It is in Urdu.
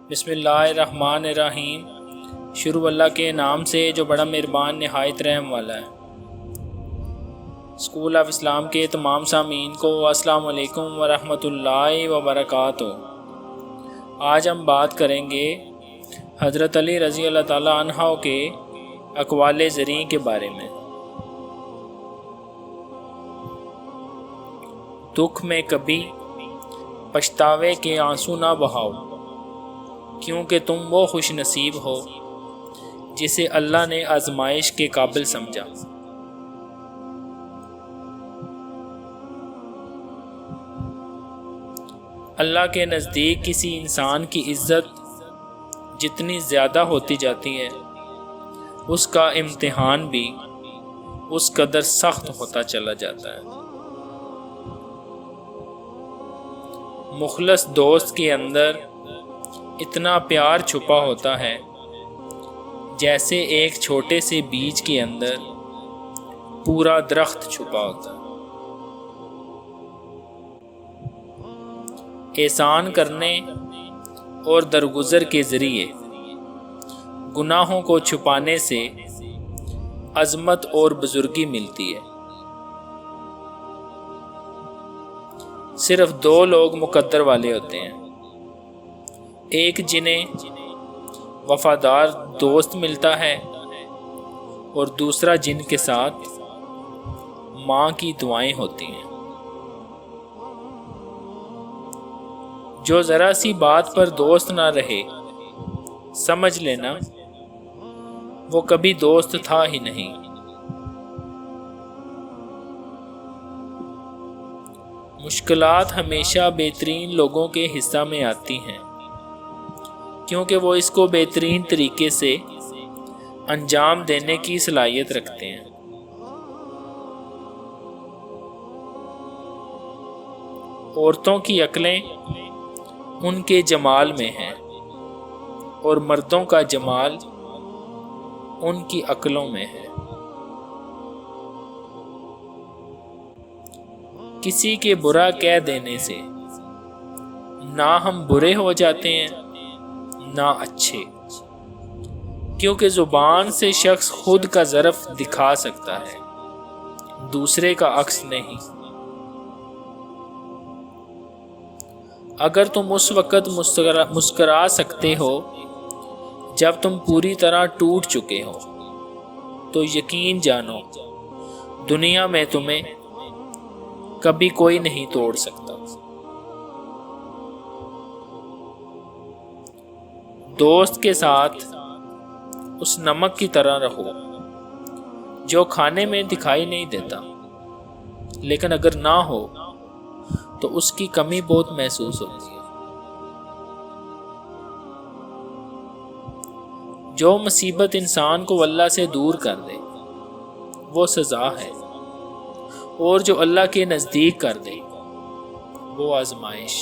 بسم اللہ الرحمن الرحیم۔ شروع اللہ کے نام سے جو بڑا مہربان نہایت رحم والا ہے۔ اسکول آف اسلام کے تمام سامعین کو السلام علیکم ورحمۃ اللہ وبرکاتہ۔ آج ہم بات کریں گے حضرت علی رضی اللہ تعالیٰ عنہ کے اقوال زریں کے بارے میں۔ دکھ میں کبھی پچھتاوے کے آنسو نہ بہاؤ، کیونکہ تم وہ خوش نصیب ہو جسے اللہ نے آزمائش کے قابل سمجھا۔ اللہ کے نزدیک کسی انسان کی عزت جتنی زیادہ ہوتی جاتی ہے، اس کا امتحان بھی اس قدر سخت ہوتا چلا جاتا ہے۔ مخلص دوست کے اندر اتنا پیار چھپا ہوتا ہے جیسے ایک چھوٹے سے بیج کے اندر پورا درخت چھپا ہوتا ہے۔ احسان کرنے اور درگزر کے ذریعے گناہوں کو چھپانے سے عظمت اور بزرگی ملتی ہے۔ صرف دو لوگ مقدر والے ہوتے ہیں، ایک جنہیں وفادار دوست ملتا ہے اور دوسرا جن کے ساتھ ماں کی دعائیں ہوتی ہیں۔ جو ذرا سی بات پر دوست نہ رہے، سمجھ لینا وہ کبھی دوست تھا ہی نہیں۔ مشکلات ہمیشہ بہترین لوگوں کے حصہ میں آتی ہیں، کیونکہ وہ اس کو بہترین طریقے سے انجام دینے کی صلاحیت رکھتے ہیں۔ عورتوں کی عقلیں ان کے جمال میں ہیں اور مردوں کا جمال ان کی عقلوں میں ہے۔ کسی کے برا کہہ دینے سے نہ ہم برے ہو جاتے ہیں نہ اچھے، کیونکہ زبان سے شخص خود کا ظرف دکھا سکتا ہے، دوسرے کا عکس نہیں۔ اگر تم اس وقت مسکرا سکتے ہو جب تم پوری طرح ٹوٹ چکے ہو، تو یقین جانو دنیا میں تمہیں کبھی کوئی نہیں توڑ سکتا۔ دوست کے ساتھ اس نمک کی طرح رہو جو کھانے میں دکھائی نہیں دیتا، لیکن اگر نہ ہو تو اس کی کمی بہت محسوس ہوتی ہے۔ جو مصیبت انسان کو اللہ سے دور کر دے وہ سزا ہے، اور جو اللہ کے نزدیک کر دے وہ آزمائش۔